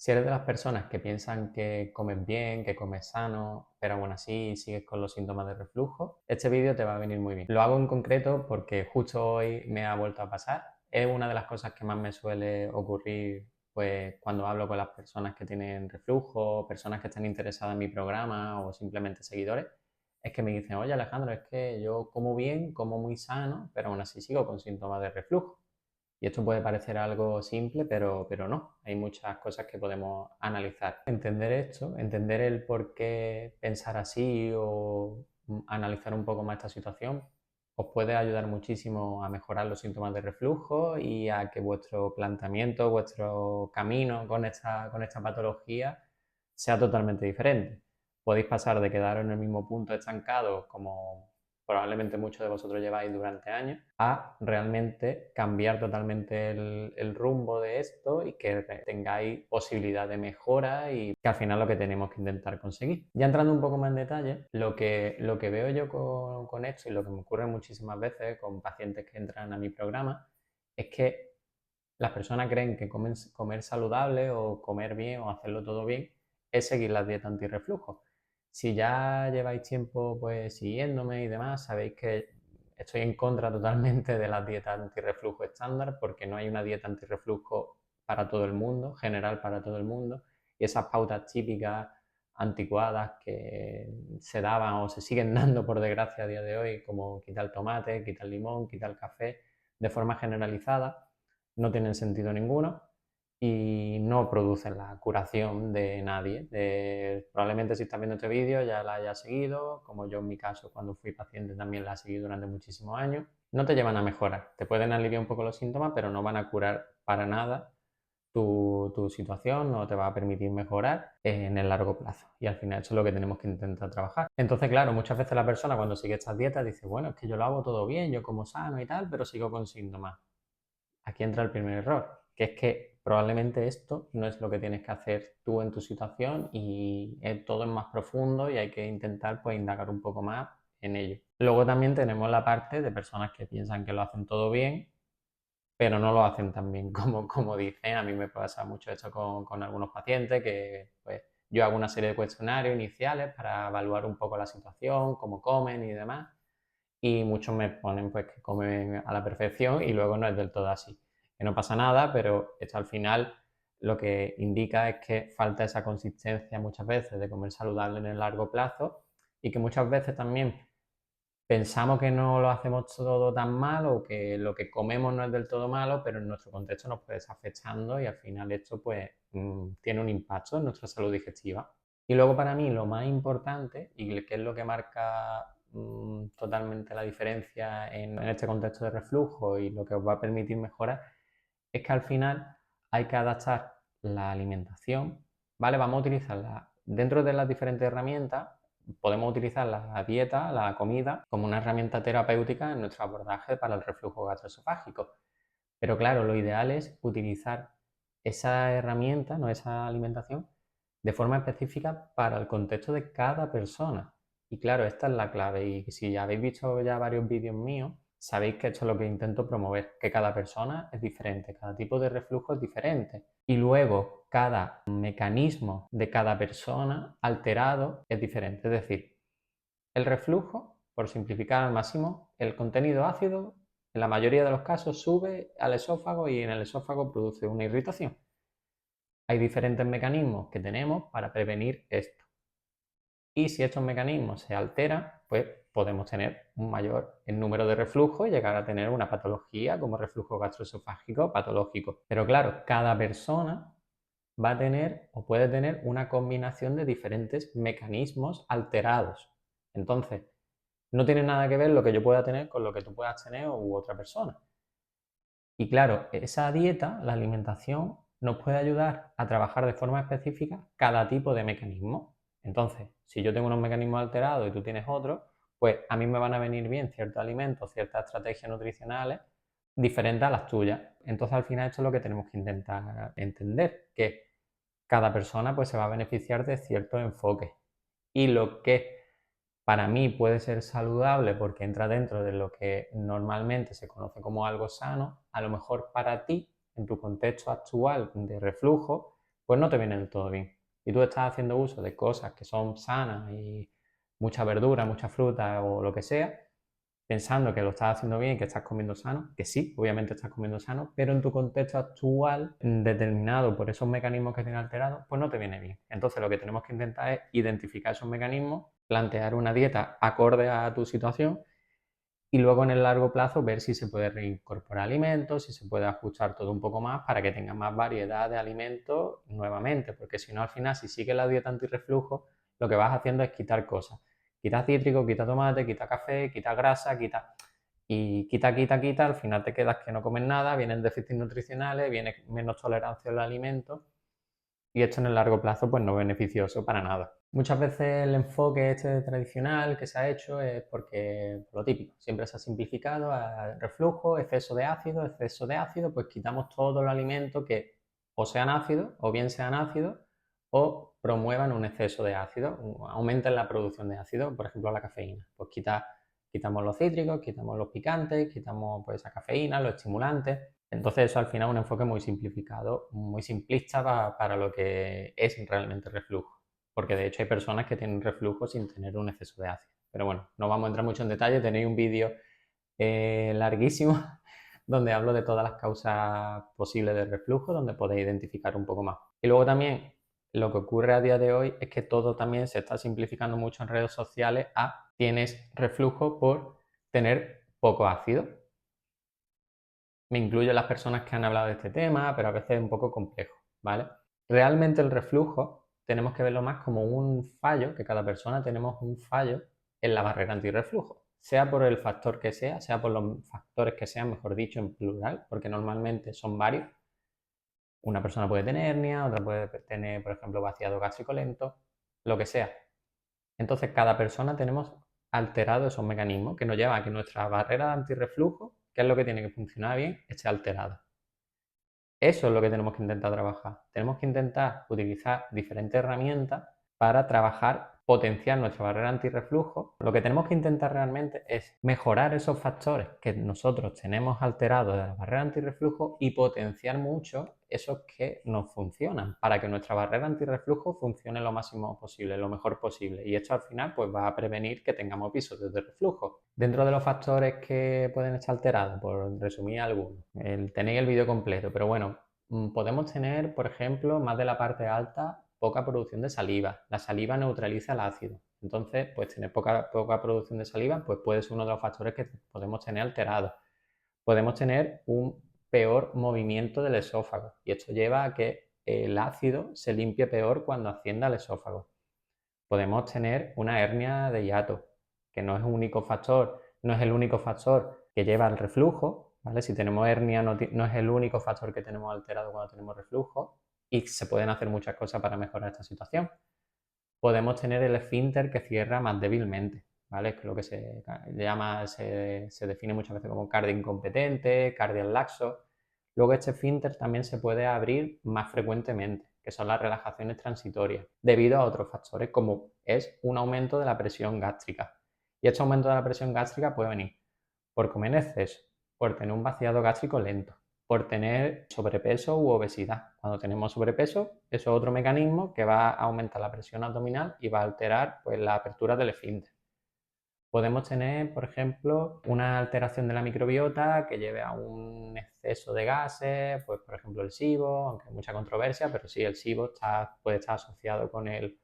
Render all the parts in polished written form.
Si eres de las personas que piensan que comes bien, que comes sano, pero aún así sigues con los síntomas de reflujo, este vídeo te va a venir muy bien. Lo hago en concreto porque justo hoy me ha vuelto a pasar. Es una de las cosas que más me suele ocurrir pues, cuando hablo con las personas que tienen reflujo, personas que están interesadas en mi programa o simplemente seguidores. Es que me dicen, oye Alejandro, es que yo como bien, como muy sano, pero aún así sigo con síntomas de reflujo. Y esto puede parecer algo simple, pero no. Hay muchas cosas que podemos analizar. Entender esto, entender el por qué pensar así o analizar un poco más esta situación, os puede ayudar muchísimo a mejorar los síntomas de reflujo y a que vuestro planteamiento, vuestro camino con esta patología sea totalmente diferente. Podéis pasar de quedaros en el mismo punto estancado como probablemente muchos de vosotros lleváis durante años, a realmente cambiar totalmente el rumbo de esto y que tengáis posibilidad de mejora y que al final lo que tenemos que intentar conseguir. Ya entrando un poco más en detalle, lo que veo yo con esto y lo que me ocurre muchísimas veces con pacientes que entran a mi programa es que las personas creen que comer saludable o comer bien o hacerlo todo bien es seguir la dieta antirreflujo. Si ya lleváis tiempo pues siguiéndome y demás, sabéis que estoy en contra totalmente de las dietas antirreflujo estándar porque no hay una dieta antirreflujo para todo el mundo, general para todo el mundo, y esas pautas típicas anticuadas que se daban o se siguen dando por desgracia a día de hoy, como quitar el tomate, quitar el limón, quitar el café, de forma generalizada, no tienen sentido ninguno y no producen la curación de nadie. Probablemente si estás viendo este vídeo ya la hayas seguido, como yo en mi caso cuando fui paciente también la seguí durante muchísimos años. No te llevan a mejorar, te pueden aliviar un poco los síntomas, pero no van a curar para nada tu situación, no te va a permitir mejorar en el largo plazo. Y al final eso es lo que tenemos que intentar trabajar. Entonces, claro, muchas veces la persona cuando sigue estas dietas dice, bueno, es que yo lo hago todo bien, yo como sano y tal, pero sigo con síntomas. Aquí entra el primer error, que es que probablemente esto no es lo que tienes que hacer tú en tu situación y todo es más profundo y hay que intentar pues indagar un poco más en ello. Luego también tenemos la parte de personas que piensan que lo hacen todo bien, pero no lo hacen tan bien como dicen. A mí me pasa mucho esto con algunos pacientes que pues yo hago una serie de cuestionarios iniciales para evaluar un poco la situación, cómo comen y demás, y muchos me ponen pues que comen a la perfección y luego no es del todo así. Que no pasa nada, pero esto al final lo que indica es que falta esa consistencia muchas veces de comer saludable en el largo plazo y que muchas veces también pensamos que no lo hacemos todo tan mal o que lo que comemos no es del todo malo, pero en nuestro contexto nos puede estar afectando y al final esto pues tiene un impacto en nuestra salud digestiva. Y luego para mí lo más importante y que es lo que marca totalmente la diferencia en este contexto de reflujo y lo que os va a permitir mejorar es que al final hay que adaptar la alimentación, ¿vale? Vamos a utilizarla dentro de las diferentes herramientas. Podemos utilizar la dieta, la comida, como una herramienta terapéutica en nuestro abordaje para el reflujo gastroesofágico. Pero claro, lo ideal es utilizar esa herramienta, no esa alimentación, de forma específica para el contexto de cada persona. Y claro, esta es la clave. Y si ya habéis visto ya varios vídeos míos, sabéis que esto es lo que intento promover, que cada persona es diferente, cada tipo de reflujo es diferente. Y luego, cada mecanismo de cada persona alterado es diferente. Es decir, el reflujo, por simplificar al máximo, el contenido ácido en la mayoría de los casos sube al esófago y en el esófago produce una irritación. Hay diferentes mecanismos que tenemos para prevenir esto. Y si estos mecanismos se alteran, pues podemos tener un mayor número de reflujo y llegar a tener una patología como reflujo gastroesofágico patológico. Pero claro, cada persona va a tener o puede tener una combinación de diferentes mecanismos alterados. Entonces, no tiene nada que ver lo que yo pueda tener con lo que tú puedas tener u otra persona. Y claro, esa dieta, la alimentación, nos puede ayudar a trabajar de forma específica cada tipo de mecanismo. Entonces, si yo tengo unos mecanismos alterados y tú tienes otros, pues a mí me van a venir bien ciertos alimentos, ciertas estrategias nutricionales diferentes a las tuyas. Entonces, al final, esto es lo que tenemos que intentar entender, que cada persona pues, se va a beneficiar de ciertos enfoques. Y lo que para mí puede ser saludable porque entra dentro de lo que normalmente se conoce como algo sano, a lo mejor para ti, en tu contexto actual de reflujo, pues no te viene del todo bien. Y tú estás haciendo uso de cosas que son sanas y mucha verdura, mucha fruta o lo que sea, pensando que lo estás haciendo bien y que estás comiendo sano, que sí, obviamente estás comiendo sano, pero en tu contexto actual, determinado por esos mecanismos que tienen alterados, pues no te viene bien. Entonces lo que tenemos que intentar es identificar esos mecanismos, plantear una dieta acorde a tu situación y luego en el largo plazo ver si se puede reincorporar alimentos, si se puede ajustar todo un poco más para que tenga más variedad de alimentos nuevamente, porque si no al final si sigues la dieta antirreflujo, lo que vas haciendo es quitar cosas. Quita cítrico, quita tomate, quita café, quita grasa, quita, al final te quedas que no comes nada, vienen déficits nutricionales, viene menos tolerancia al alimento y esto en el largo plazo pues no es beneficioso para nada. Muchas veces el enfoque este tradicional que se ha hecho es porque, por lo típico, siempre se ha simplificado a reflujo, exceso de ácido, pues quitamos todos los alimentos que o sean ácidos, o bien sean ácidos, o promuevan un exceso de ácido, aumenten la producción de ácido, por ejemplo la cafeína. Pues quitamos los cítricos, quitamos los picantes, quitamos pues esa cafeína, los estimulantes. Entonces eso al final es un enfoque muy simplificado, muy simplista para lo que es realmente reflujo, porque de hecho hay personas que tienen reflujo sin tener un exceso de ácido. Pero bueno, no vamos a entrar mucho en detalle, tenéis un vídeo larguísimo donde hablo de todas las causas posibles de reflujo, donde podéis identificar un poco más. Y luego también lo que ocurre a día de hoy es que todo también se está simplificando mucho en redes sociales a tienes reflujo por tener poco ácido. Me incluyo las personas que han hablado de este tema, pero a veces es un poco complejo, ¿vale? Realmente el reflujo tenemos que verlo más como un fallo, que cada persona tenemos un fallo en la barrera antirreflujo, sea por el factor que sea por los factores que sean, mejor dicho, en plural, porque normalmente son varios. Una persona puede tener hernia, otra puede tener, por ejemplo, vaciado gástrico lento, lo que sea. Entonces, cada persona tenemos alterados esos mecanismos que nos llevan a que nuestra barrera de antirreflujo, que es lo que tiene que funcionar bien, esté alterada. Eso es lo que tenemos que intentar trabajar. Tenemos que intentar utilizar diferentes herramientas para trabajar, potenciar nuestra barrera antirreflujo. Lo que tenemos que intentar realmente es mejorar esos factores que nosotros tenemos alterados de la barrera antirreflujo y potenciar mucho esos que nos funcionan para que nuestra barrera antirreflujo funcione lo máximo posible, lo mejor posible. Y esto al final pues va a prevenir que tengamos episodios de reflujo. Dentro de los factores que pueden estar alterados, por resumir algunos, tenéis el vídeo completo, pero bueno, podemos tener, por ejemplo, más de la parte alta, poca producción de saliva. La saliva neutraliza el ácido. Entonces, pues tener poca producción de saliva, pues puede ser uno de los factores que podemos tener alterados. Podemos tener un peor movimiento del esófago y esto lleva a que el ácido se limpie peor cuando ascienda al esófago. Podemos tener una hernia de hiato, que no es un único factor, no es el único factor que lleva al reflujo, ¿vale? Si tenemos hernia no es el único factor que tenemos alterado cuando tenemos reflujo y se pueden hacer muchas cosas para mejorar esta situación. Podemos tener el esfínter que cierra más débilmente, ¿vale? Es lo que se llama, se define muchas veces como cardio incompetente, cardio laxo. Luego este esfínter también se puede abrir más frecuentemente, que son las relajaciones transitorias, debido a otros factores como es un aumento de la presión gástrica. Y este aumento de la presión gástrica puede venir por comer en exceso, por tener un vaciado gástrico lento, por tener sobrepeso u obesidad. Cuando tenemos sobrepeso, eso es otro mecanismo que va a aumentar la presión abdominal y va a alterar pues, la apertura del esfínter. Podemos tener, por ejemplo, una alteración de la microbiota que lleve a un exceso de gases, pues por ejemplo el SIBO, aunque hay mucha controversia, pero sí, el SIBO puede estar asociado con el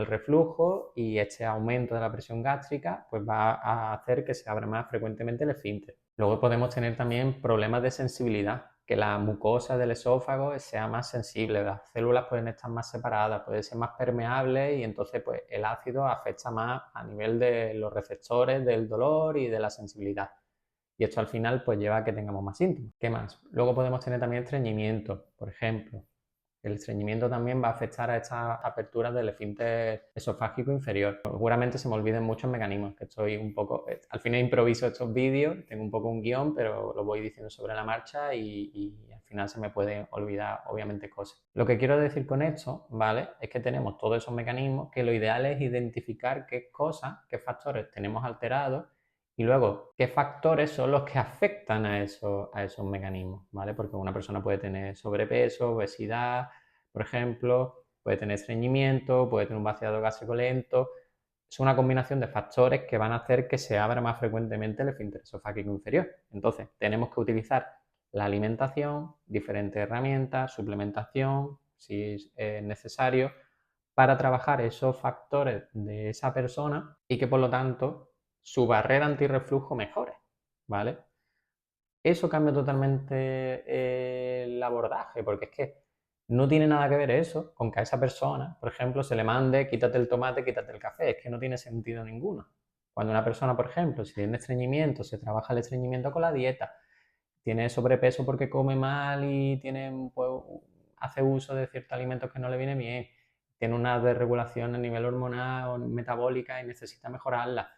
reflujo y este aumento de la presión gástrica pues va a hacer que se abra más frecuentemente el esfínter. Luego podemos tener también problemas de sensibilidad, que la mucosa del esófago sea más sensible, las células pueden estar más separadas, puede ser más permeable y entonces pues el ácido afecta más a nivel de los receptores del dolor y de la sensibilidad. Y esto al final pues lleva a que tengamos más síntomas. ¿Qué más? Luego podemos tener también estreñimiento, por ejemplo. El estreñimiento también va a afectar a estas aperturas del esfínter esofágico inferior. Seguramente se me olviden muchos mecanismos, que estoy un poco... Al final improviso estos vídeos, tengo un poco un guión, pero lo voy diciendo sobre la marcha y al final se me pueden olvidar, obviamente, cosas. Lo que quiero decir con esto, ¿vale? Es que tenemos todos esos mecanismos que lo ideal es identificar qué cosas, qué factores tenemos alterados y luego, ¿qué factores son los que afectan a esos mecanismos? ¿Vale? Porque una persona puede tener sobrepeso, obesidad, por ejemplo, puede tener estreñimiento, puede tener un vaciado gástrico lento. Es una combinación de factores que van a hacer que se abra más frecuentemente el esfínter esofágico inferior. Entonces, tenemos que utilizar la alimentación, diferentes herramientas, suplementación, si es necesario, para trabajar esos factores de esa persona y que por lo tanto su barrera antirreflujo mejore, ¿vale? Eso cambia totalmente el abordaje, porque es que no tiene nada que ver eso con que a esa persona, por ejemplo, se le mande quítate el tomate, quítate el café, es que no tiene sentido ninguno. Cuando una persona, por ejemplo, si tiene estreñimiento, se trabaja el estreñimiento con la dieta, tiene sobrepeso porque come mal y tiene, pues, hace uso de ciertos alimentos que no le viene bien, tiene una desregulación a nivel hormonal o metabólica y necesita mejorarla.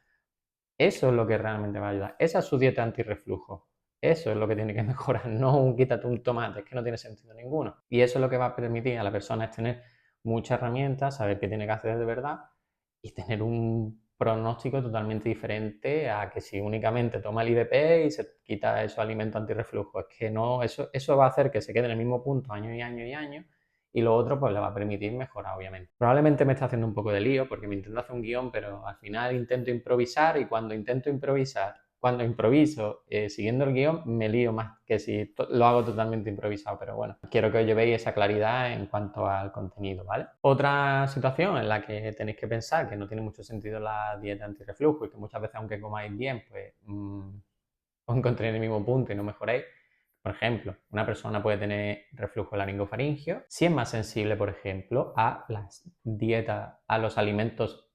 Eso es lo que realmente va a ayudar. Esa es su dieta antirreflujo. Eso es lo que tiene que mejorar, no un quítate un tomate, es que no tiene sentido ninguno. Y eso es lo que va a permitir a la persona es tener muchas herramientas, saber qué tiene que hacer de verdad y tener un pronóstico totalmente diferente a que si únicamente toma el IDP y se quita esos alimentos antirreflujo. Es que no, eso va a hacer que se quede en el mismo punto año y año y año y lo otro pues le va a permitir mejorar, obviamente. Probablemente me está haciendo un poco de lío porque me intento hacer un guión, pero al final intento improvisar y cuando intento improvisar, cuando improviso siguiendo el guión, me lío más que si lo hago totalmente improvisado, pero bueno, quiero que os llevéis esa claridad en cuanto al contenido, ¿vale? Otra situación en la que tenéis que pensar que no tiene mucho sentido la dieta antirreflujo y que muchas veces aunque comáis bien, pues os encontréis en el mismo punto y no mejoréis. Por ejemplo, una persona puede tener reflujo laringofaringio si es más sensible, por ejemplo, a las dietas, a los alimentos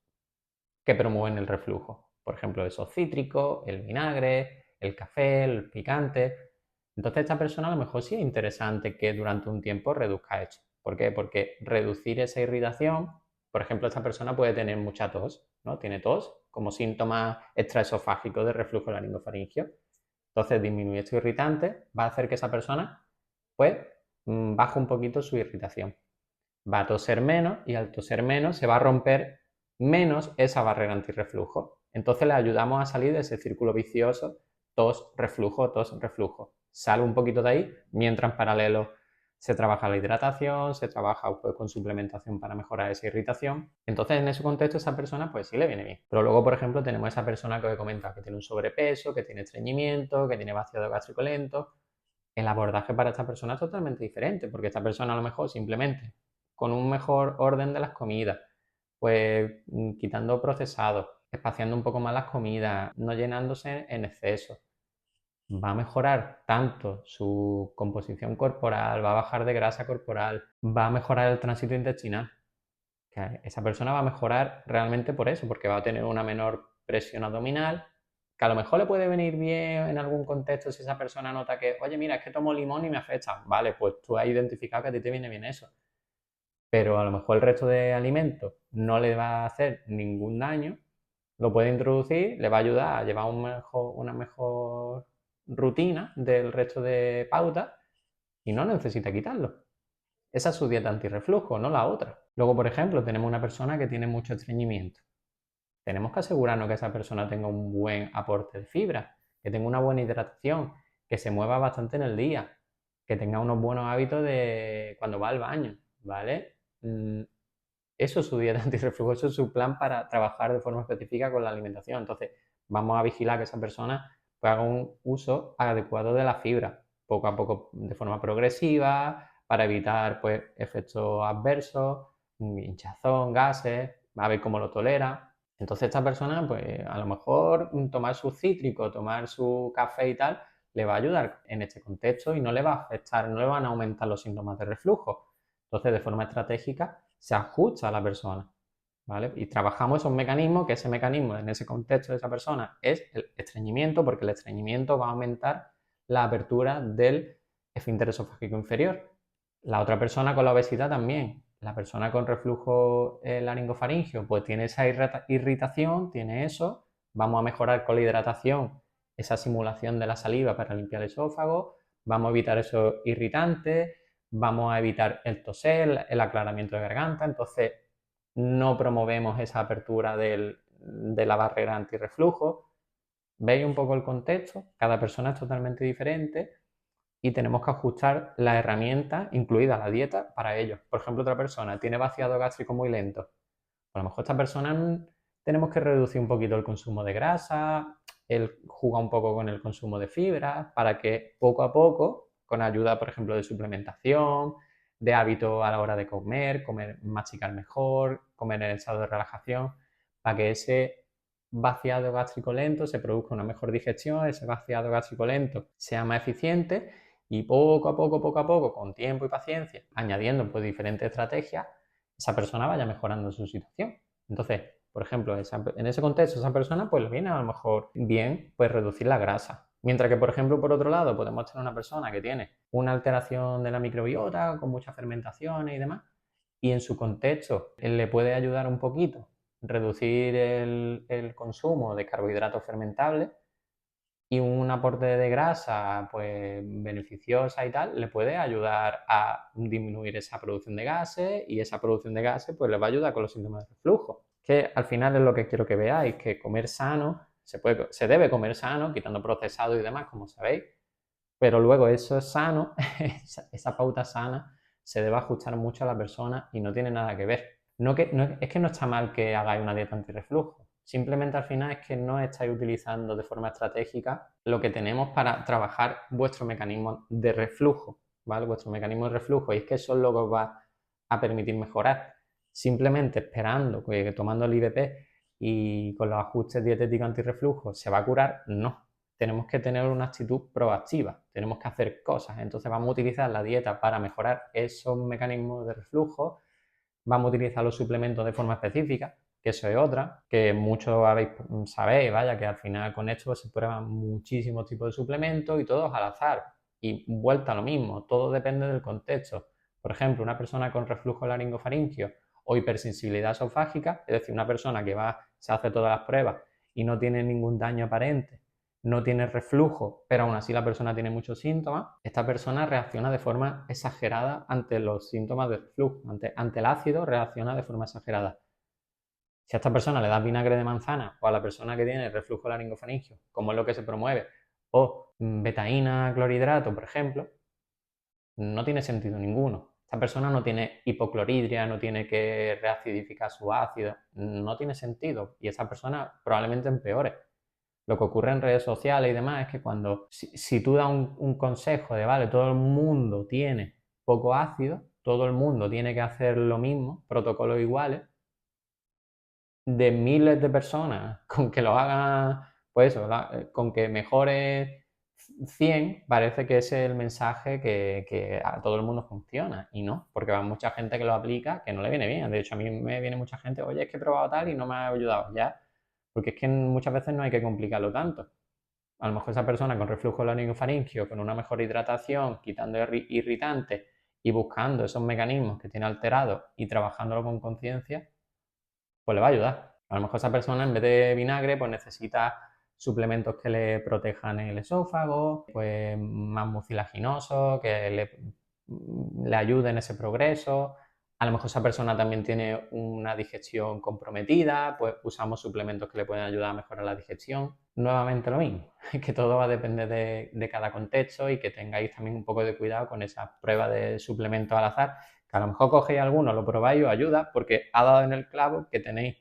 que promueven el reflujo. Por ejemplo, esos cítricos, el vinagre, el café, el picante. Entonces, esta persona a lo mejor sí es interesante que durante un tiempo reduzca esto. ¿Por qué? Porque reducir esa irritación, por ejemplo, esta persona puede tener mucha tos, ¿no? Tiene tos como síntoma extraesofágico de reflujo laringofaringio. Entonces, disminuir estos irritantes va a hacer que esa persona, pues, baje un poquito su irritación. Va a toser menos y al toser menos se va a romper menos esa barrera antirreflujo. Entonces le ayudamos a salir de ese círculo vicioso, tos, reflujo. Sale un poquito de ahí, mientras en paralelo se trabaja la hidratación, se trabaja pues, con suplementación para mejorar esa irritación. Entonces, en ese contexto, a esa persona pues sí le viene bien. Pero luego, por ejemplo, tenemos a esa persona que os he comentado que tiene un sobrepeso, que tiene estreñimiento, que tiene vaciado gástrico lento. El abordaje para esta persona es totalmente diferente, porque esta persona a lo mejor simplemente con un mejor orden de las comidas, pues quitando procesados, espaciando un poco más las comidas, no llenándose en exceso, va a mejorar tanto su composición corporal, va a bajar de grasa corporal, va a mejorar el tránsito intestinal. Que esa persona va a mejorar realmente por eso, porque va a tener una menor presión abdominal, que a lo mejor le puede venir bien en algún contexto si esa persona nota que, oye, mira, es que tomo limón y me afecta. Vale, pues tú has identificado que a ti te viene bien eso. Pero a lo mejor el resto de alimentos no le va a hacer ningún daño, lo puede introducir, le va a ayudar a llevar una mejor rutina del resto de pautas y no necesita quitarlo. Esa es su dieta antirreflujo, no la otra. Luego, por ejemplo, tenemos una persona que tiene mucho estreñimiento. Tenemos que asegurarnos que esa persona tenga un buen aporte de fibra, que tenga una buena hidratación, que se mueva bastante en el día, que tenga unos buenos hábitos de cuando va al baño, ¿vale? Eso es su dieta antirreflujo, eso es su plan para trabajar de forma específica con la alimentación. Entonces, vamos a vigilar que esa persona pues, haga un uso adecuado de la fibra, poco a poco, de forma progresiva, para evitar pues, efectos adversos, hinchazón, gases, a ver cómo lo tolera. Entonces, esta persona, pues a lo mejor tomar su cítrico, tomar su café y tal, le va a ayudar en este contexto y no le va a afectar, no le van a aumentar los síntomas de reflujo. Entonces, de forma estratégica, se ajusta a la persona, ¿vale? Y trabajamos esos mecanismos, que ese mecanismo en ese contexto de esa persona es el estreñimiento, porque el estreñimiento va a aumentar la apertura del esfínter esofágico inferior. La otra persona con la obesidad también. La persona con reflujo laringofaringio, pues tiene esa irritación, tiene eso. Vamos a mejorar con la hidratación esa simulación de la saliva para limpiar el esófago. Vamos a evitar esos irritantes, vamos a evitar el toser, el aclaramiento de garganta, entonces no promovemos esa apertura de la barrera antirreflujo. ¿Veis un poco el contexto? Cada persona es totalmente diferente y tenemos que ajustar la herramienta, incluida la dieta, para ello. Por ejemplo, otra persona tiene vaciado gástrico muy lento. A lo mejor esta persona tenemos que reducir un poquito el consumo de grasa, el jugar un poco con el consumo de fibra, para que poco a poco, con ayuda, por ejemplo, de suplementación, de hábito a la hora de comer, masticar mejor, comer en el estado de relajación, para que ese vaciado gástrico lento se produzca una mejor digestión, ese vaciado gástrico lento sea más eficiente y poco a poco, con tiempo y paciencia, añadiendo pues diferentes estrategias, esa persona vaya mejorando su situación. Entonces, por ejemplo, en ese contexto, esa persona pues le viene a lo mejor bien pues reducir la grasa. Mientras que, por ejemplo, por otro lado, podemos tener una persona que tiene una alteración de la microbiota con muchas fermentaciones y demás, y en su contexto le puede ayudar un poquito reducir el consumo de carbohidratos fermentables, y un aporte de grasa pues beneficiosa y tal le puede ayudar a disminuir esa producción de gases, y esa producción de gases pues le va a ayudar con los síntomas de reflujo. Que al final es lo que quiero que veáis, que comer sano, se debe comer sano, quitando procesados y demás, como sabéis, pero luego eso es sano, esa pauta sana se debe ajustar mucho a la persona y no tiene nada que ver. Es que no está mal que hagáis una dieta antirreflujo, simplemente al final es que no estáis utilizando de forma estratégica lo que tenemos para trabajar vuestro mecanismo de reflujo, ¿vale? Vuestro mecanismo de reflujo, y es que eso es lo que os va a permitir mejorar. Simplemente esperando que tomando el IVP y con los ajustes dietéticos antirreflujo se va a curar, no. Tenemos que tener una actitud proactiva, tenemos que hacer cosas. Entonces vamos a utilizar la dieta para mejorar esos mecanismos de reflujo, vamos a utilizar los suplementos de forma específica, que eso es otra, que muchos sabéis, vaya, que al final con esto se prueban muchísimos tipos de suplementos y todos al azar. Y vuelta a lo mismo, todo depende del contexto. Por ejemplo, una persona con reflujo laringofaringeo o hipersensibilidad esofágica, es decir, una persona que se hace todas las pruebas y no tiene ningún daño aparente, no tiene reflujo, pero aún así la persona tiene muchos síntomas, esta persona reacciona de forma exagerada ante los síntomas de reflujo, ante el ácido reacciona de forma exagerada. Si a esta persona le das vinagre de manzana, o a la persona que tiene reflujo laringofaringeo, como es lo que se promueve, o betaína, clorhidrato, por ejemplo, no tiene sentido ninguno. Esta persona no tiene hipocloridria, no tiene que reacidificar su ácido, no tiene sentido, y esa persona probablemente empeore. Lo que ocurre en redes sociales y demás es que si tú das un consejo de, vale, todo el mundo tiene poco ácido, todo el mundo tiene que hacer lo mismo, protocolos iguales, de miles de personas, con que lo hagan, pues eso, con que mejore 100, parece que ese es el mensaje que a todo el mundo funciona, y no, porque va mucha gente que lo aplica que no le viene bien. De hecho, a mí me viene mucha gente, oye, es que he probado tal y no me ha ayudado, ya, porque es que muchas veces no hay que complicarlo tanto. A lo mejor esa persona con reflujo laringofaringeo, con una mejor hidratación, quitando irritantes y buscando esos mecanismos que tiene alterados y trabajándolo con conciencia, pues le va a ayudar. A lo mejor esa persona en vez de vinagre pues necesita suplementos que le protejan el esófago, pues más mucilaginosos, que le ayuden en ese progreso. A lo mejor esa persona también tiene una digestión comprometida, pues usamos suplementos que le pueden ayudar a mejorar la digestión. Nuevamente lo mismo, que todo va a depender de cada contexto, y que tengáis también un poco de cuidado con esas pruebas de suplementos al azar, que a lo mejor cogéis alguno, lo probáis y os ayuda porque ha dado en el clavo que tenéis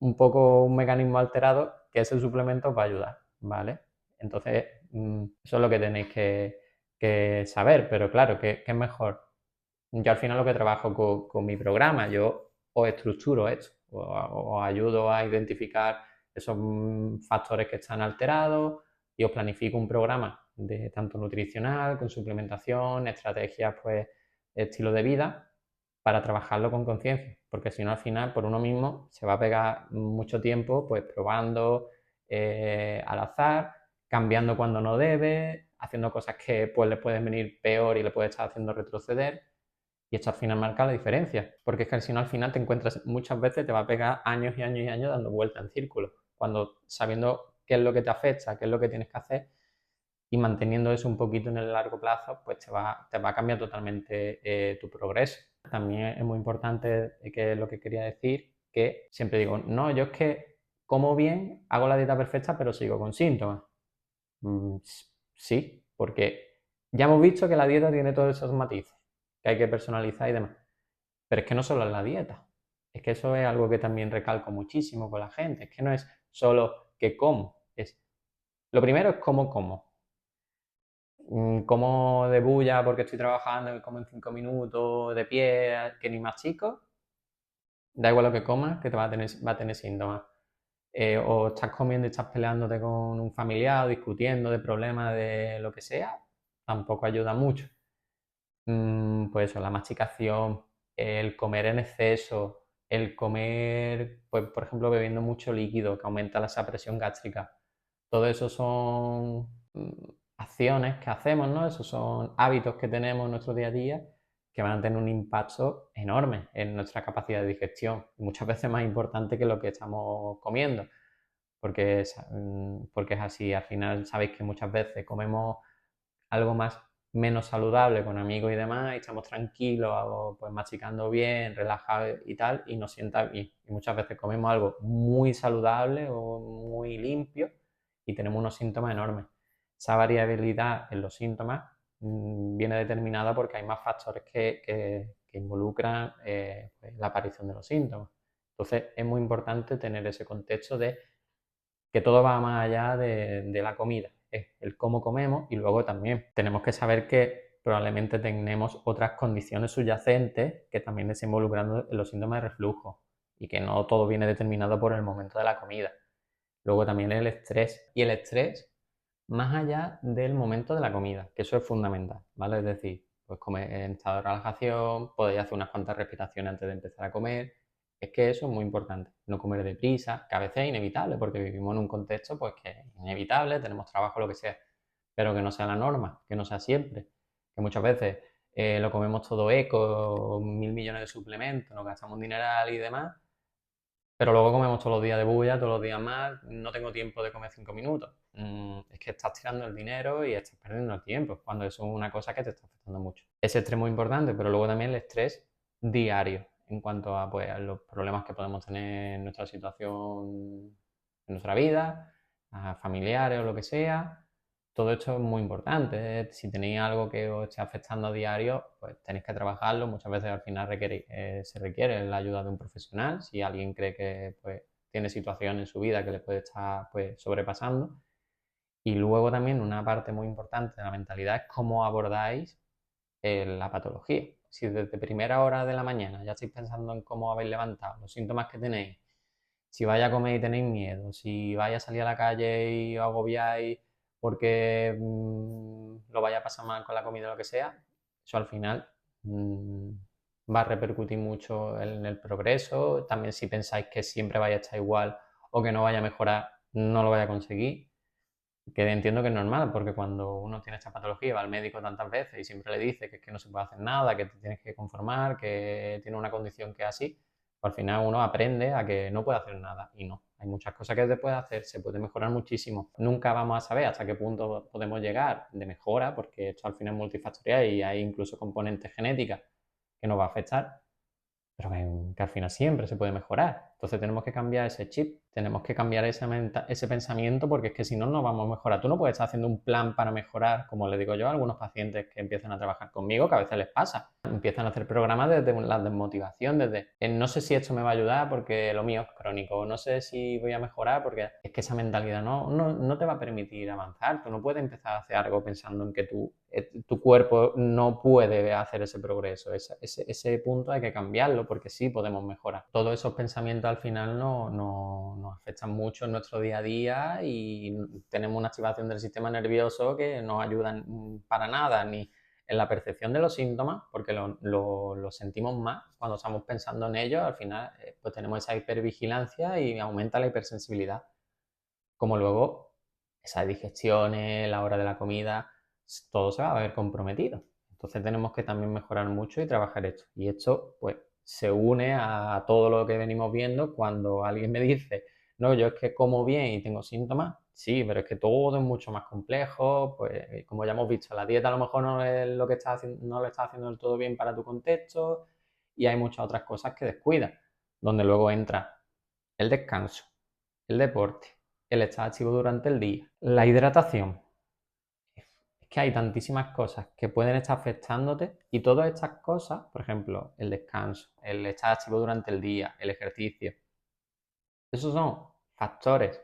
un poco un mecanismo alterado, que ese suplemento os va a ayudar, ¿vale? Entonces, eso es lo que tenéis que saber, pero claro, ¿qué es mejor? Yo al final lo que trabajo con mi programa, yo os estructuro esto, os ayudo a identificar esos factores que están alterados y os planifico un programa de tanto nutricional, con suplementación, estrategias, pues, estilo de vida, para trabajarlo con conciencia, porque si no al final por uno mismo se va a pegar mucho tiempo pues probando al azar, cambiando cuando no debe, haciendo cosas que pues le pueden venir peor y le puede estar haciendo retroceder. Y esto al final marca la diferencia, porque es que si no al final te encuentras, muchas veces te va a pegar años y años y años dando vueltas en círculo, cuando sabiendo qué es lo que te afecta, qué es lo que tienes que hacer, y manteniendo eso un poquito en el largo plazo, pues te va a cambiar totalmente tu progreso. También es muy importante, que es lo que quería decir, que siempre digo, no, yo es que como bien, hago la dieta perfecta, pero sigo con síntomas. Sí, porque Ya hemos visto que la dieta tiene todos esos matices, que hay que personalizar y demás. Pero es que no solo es la dieta. Es que eso es algo que también recalco muchísimo con la gente. Es que no es solo que como. Lo primero es cómo como. Como de bulla porque estoy trabajando y como en 5 minutos de pie, que ni más chico. Da igual lo que comas, que te va a tener síntomas. O estás comiendo y estás peleándote con un familiar, discutiendo de problemas de lo que sea, tampoco ayuda mucho. Pues eso, la masticación, el comer en exceso, el comer, pues por ejemplo, bebiendo mucho líquido que aumenta esa presión gástrica. Todo eso son acciones que hacemos, ¿no? Esos son hábitos que tenemos en nuestro día a día que van a tener un impacto enorme en nuestra capacidad de digestión, muchas veces más importante que lo que estamos comiendo, porque es así. Al final sabéis que muchas veces comemos algo más menos saludable con amigos y demás, y estamos tranquilos, pues masticando bien, relajados y tal, y nos sienta bien. Y muchas veces comemos algo muy saludable o muy limpio y tenemos unos síntomas enormes. Esa variabilidad en los síntomas viene determinada porque hay más factores que involucran pues, la aparición de los síntomas. Entonces es muy importante tener ese contexto de que todo va más allá de la comida, es el cómo comemos, y luego también tenemos que saber que probablemente tenemos otras condiciones subyacentes que también se involucran en los síntomas de reflujo y que no todo viene determinado por el momento de la comida. Luego también el estrés, y el estrés más allá del momento de la comida, que eso es fundamental, ¿vale? Es decir, pues comer en estado de relajación, podéis hacer unas cuantas respiraciones antes de empezar a comer. Es que eso es muy importante, no comer deprisa, que a veces es inevitable, porque vivimos en un contexto pues que es inevitable, tenemos trabajo, lo que sea, pero que no sea la norma, que no sea siempre, que muchas veces lo comemos todo eco, 1.000 millones de suplementos, nos gastamos dineral y demás, pero luego comemos todos los días de bulla, todos los días más, no tengo tiempo de comer 5 minutos. Es que estás tirando el dinero y estás perdiendo el tiempo, cuando eso es una cosa que te está afectando mucho. Ese estrés es muy importante, pero luego también el estrés diario, en cuanto a, pues, a los problemas que podemos tener en nuestra situación, en nuestra vida, a familiares o lo que sea. Todo esto es muy importante, ¿eh? Si tenéis algo que os esté afectando a diario, pues tenéis que trabajarlo. Muchas veces al final se requiere la ayuda de un profesional, si alguien cree que pues, tiene situaciones en su vida que le puede estar pues, sobrepasando. Y luego también una parte muy importante de la mentalidad es cómo abordáis la patología. Si desde primera hora de la mañana ya estáis pensando en cómo habéis levantado, los síntomas que tenéis, si vais a comer y tenéis miedo, si vais a salir a la calle y os agobiáis porque lo vais a pasar mal con la comida o lo que sea, eso al final mmm, va a repercutir mucho en el progreso. También si pensáis que siempre vaya a estar igual o que no vaya a mejorar, no lo vaya a conseguir. Que entiendo que es normal, porque cuando uno tiene esta patología va al médico tantas veces y siempre le dice que es que no se puede hacer nada, que te tienes que conformar, que tiene una condición que es así, pues al final uno aprende a que no puede hacer nada, y no. Hay muchas cosas que se puede hacer, se puede mejorar muchísimo. Nunca vamos a saber hasta qué punto podemos llegar de mejora, porque esto al final es multifactorial y hay incluso componentes genéticas que nos va a afectar, pero que al final siempre se puede mejorar. Entonces tenemos que cambiar ese chip, tenemos que cambiar ese pensamiento, porque es que si no, no vamos a mejorar. Tú no puedes estar haciendo un plan para mejorar, como le digo yo a algunos pacientes que empiezan a trabajar conmigo, que a veces les pasa. Empiezan a hacer programas desde la desmotivación, desde no sé si esto me va a ayudar porque lo mío es crónico, no sé si voy a mejorar porque es que esa mentalidad no te va a permitir avanzar. Tú no puedes empezar a hacer algo pensando en que tu cuerpo no puede hacer ese progreso. Ese punto hay que cambiarlo, porque sí podemos mejorar. Todos esos pensamientos al final nos afectan mucho en nuestro día a día, y tenemos una activación del sistema nervioso que no ayuda para nada, ni en la percepción de los síntomas, porque lo sentimos más cuando estamos pensando en ellos. Al final pues tenemos esa hipervigilancia y aumenta la hipersensibilidad, como luego esas digestiones, la hora de la comida, todo se va a ver comprometido. Entonces tenemos que también mejorar mucho y trabajar esto. Y esto pues se une a todo lo que venimos viendo cuando alguien me dice, no, yo es que como bien y tengo síntomas. Sí, pero es que todo es mucho más complejo. Pues como ya hemos visto, la dieta a lo mejor no es lo que no lo estás haciendo del todo bien para tu contexto, y hay muchas otras cosas que descuidas, donde luego entra el descanso, el deporte, el estar activo durante el día, la hidratación. Es Es que hay tantísimas cosas que pueden estar afectándote y todas estas cosas, por ejemplo, el descanso, el estar activo durante el día, el ejercicio, esos son factores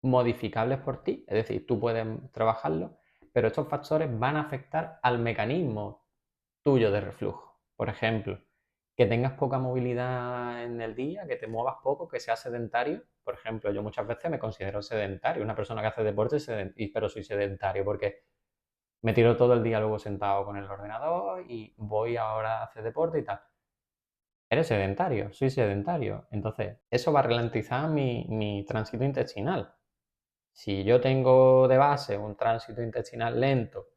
modificables por ti, es decir, tú puedes trabajarlo, pero estos factores van a afectar al mecanismo tuyo de reflujo. Por ejemplo, que tengas poca movilidad en el día, que te muevas poco, que seas sedentario. Por ejemplo, yo muchas veces me considero sedentario, una persona que hace deporte, pero soy sedentario porque me tiro todo el día luego sentado con el ordenador y voy ahora a hacer deporte y tal. Eres sedentario, soy sedentario. Entonces, eso va a ralentizar mi tránsito intestinal. Si yo tengo de base un tránsito intestinal lento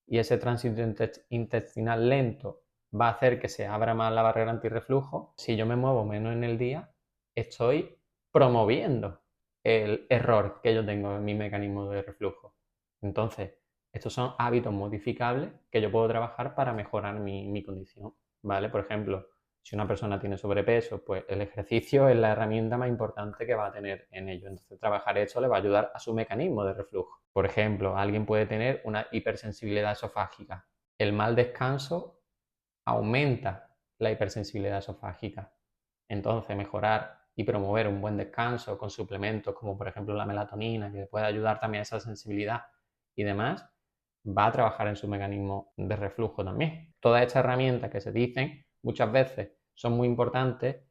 y ese tránsito intestinal lento va a hacer que se abra más la barrera antirreflujo, si yo me muevo menos en el día, estoy promoviendo el error que yo tengo en mi mecanismo de reflujo. Entonces, estos son hábitos modificables que yo puedo trabajar para mejorar mi condición, ¿vale? Por ejemplo, si una persona tiene sobrepeso, pues el ejercicio es la herramienta más importante que va a tener en ello. Entonces, trabajar eso le va a ayudar a su mecanismo de reflujo. Por ejemplo, alguien puede tener una hipersensibilidad esofágica. El mal descanso aumenta la hipersensibilidad esofágica. Entonces, mejorar y promover un buen descanso con suplementos como por ejemplo la melatonina, que puede ayudar también a esa sensibilidad y demás, va a trabajar en su mecanismo de reflujo también. Todas estas herramientas que se dicen muchas veces son muy importantes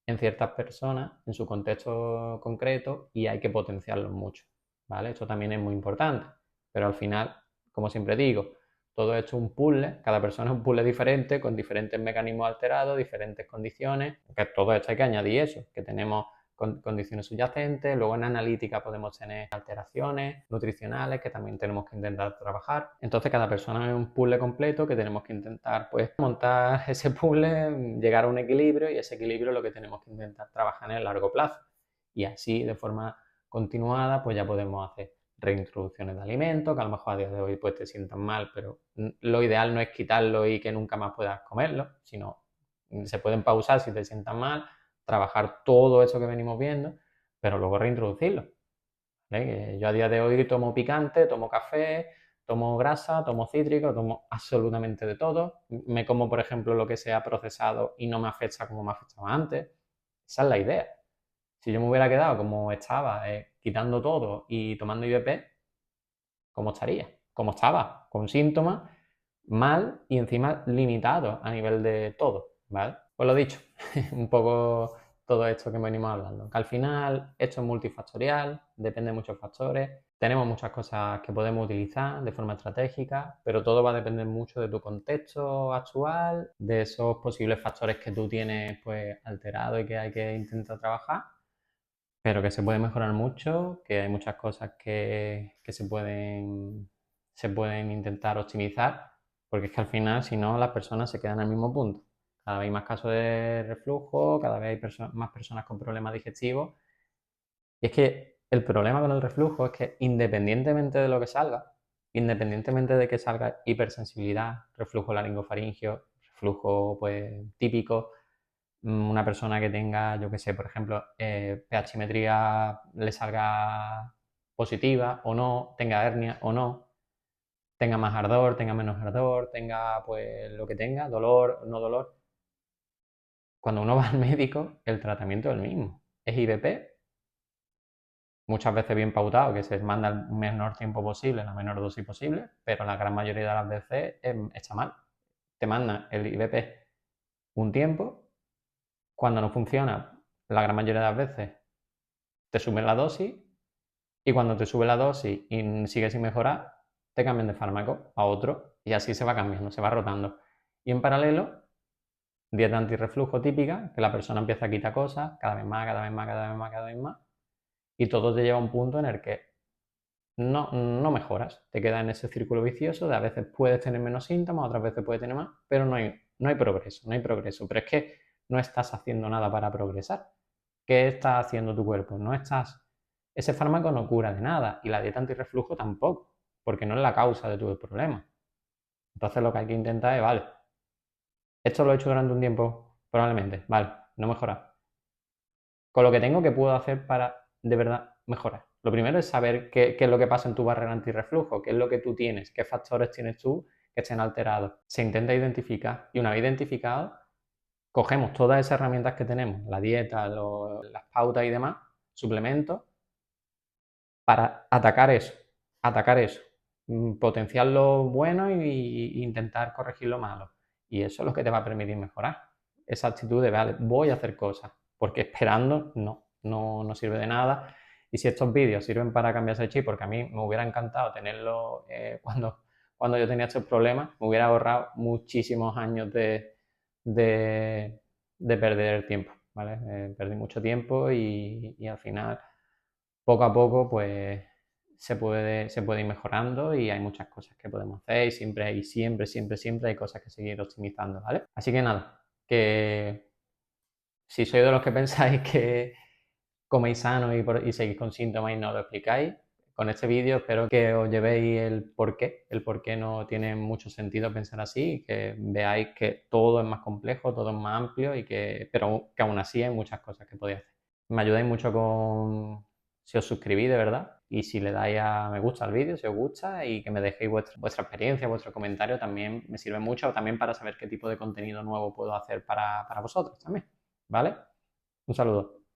en ciertas personas, en su contexto concreto, y hay que potenciarlos mucho, ¿vale? Esto también es muy importante, pero al final, como siempre digo, todo esto es un puzzle, cada persona es un puzzle diferente, con diferentes mecanismos alterados, diferentes condiciones, que todo esto hay que añadir eso, que tenemos condiciones subyacentes, luego en analítica podemos tener alteraciones nutricionales que también tenemos que intentar trabajar. Entonces cada persona es un puzzle completo que tenemos que intentar pues montar ese puzzle, llegar a un equilibrio y ese equilibrio es lo que tenemos que intentar trabajar en el largo plazo. Y así de forma continuada pues ya podemos hacer reintroducciones de alimentos, que a lo mejor a día de hoy pues te sientan mal, pero lo ideal no es quitarlo y que nunca más puedas comerlo, sino se pueden pausar si te sientan mal, trabajar todo eso que venimos viendo, pero luego reintroducirlo. ¿Vale? Yo a día de hoy tomo picante, tomo café, tomo grasa, tomo cítrico, tomo absolutamente de todo. Me como, por ejemplo, lo que sea procesado y no me afecta como me afectaba antes. Esa es la idea. Si yo me hubiera quedado como estaba, quitando todo y tomando IVP, ¿cómo estaría? ¿Cómo estaba? Con síntomas mal y encima limitados a nivel de todo, ¿vale? Pues lo dicho, un poco todo esto que venimos hablando. Que al final esto es multifactorial, depende de muchos factores, tenemos muchas cosas que podemos utilizar de forma estratégica, pero todo va a depender mucho de tu contexto actual, de esos posibles factores que tú tienes pues alterados y que hay que intentar trabajar, pero que se puede mejorar mucho, que hay muchas cosas que se pueden intentar optimizar, porque es que al final, si no, las personas se quedan en el mismo punto. Cada vez hay más casos de reflujo, cada vez hay más personas con problemas digestivos. Y es que el problema con el reflujo es que independientemente de lo que salga, independientemente de que salga hipersensibilidad, reflujo laringofaringeo, reflujo pues típico, una persona que tenga, yo qué sé, por ejemplo, pHimetría le salga positiva o no, tenga hernia o no, tenga más ardor, tenga menos ardor, tenga pues lo que tenga, dolor, no dolor. Cuando uno va al médico, el tratamiento es el mismo. Es IVP, muchas veces bien pautado, que se manda el menor tiempo posible, la menor dosis posible, pero la gran mayoría de las veces está mal. Te manda el IVP un tiempo, cuando no funciona, la gran mayoría de las veces te suben la dosis y cuando te sube la dosis y sigue sin mejorar, te cambian de fármaco a otro y así se va cambiando, se va rotando. Y en paralelo, dieta antirreflujo típica, que la persona empieza a quitar cosas cada vez más, cada vez más, cada vez más, cada vez más, y todo te lleva a un punto en el que no mejoras, te quedas en ese círculo vicioso de a veces puedes tener menos síntomas, otras veces puedes tener más, pero no hay progreso, no hay progreso. Pero es que no estás haciendo nada para progresar. ¿Qué está haciendo tu cuerpo? No estás... Ese fármaco no cura de nada y la dieta antirreflujo tampoco, porque no es la causa de tu problema. Entonces lo que hay que intentar es, vale, esto lo he hecho durante un tiempo, probablemente, vale, no mejora. Con lo que tengo, ¿qué puedo hacer para de verdad mejorar? Lo primero es saber qué es lo que pasa en tu barrera antirreflujo, qué es lo que tú tienes, qué factores tienes tú que estén alterados. Se intenta identificar y una vez identificado, cogemos todas esas herramientas que tenemos, la dieta, las pautas y demás, suplementos, para atacar eso, potenciar lo bueno e intentar corregir lo malo. Y eso es lo que te va a permitir mejorar. Esa actitud de, vale, voy a hacer cosas, porque esperando no sirve de nada. Y si estos vídeos sirven para cambiarse el chip, porque a mí me hubiera encantado tenerlo cuando yo tenía estos problemas, me hubiera ahorrado muchísimos años de perder el tiempo, ¿vale? Perdí mucho tiempo y al final poco a poco, pues se puede ir mejorando y hay muchas cosas que podemos hacer y siempre hay cosas que seguir optimizando, ¿vale? Así que nada, que si sois de los que pensáis que coméis sano y seguís con síntomas y no lo explicáis, con este vídeo espero que os llevéis el por qué no tiene mucho sentido pensar así y que veáis que todo es más complejo, todo es más amplio pero que aún así hay muchas cosas que podéis hacer. Me ayudáis mucho si os suscribís de verdad y si le dais a me gusta al vídeo, si os gusta y que me dejéis vuestra experiencia, vuestro comentario también me sirve mucho también para saber qué tipo de contenido nuevo puedo hacer para vosotros también, ¿vale? Un saludo.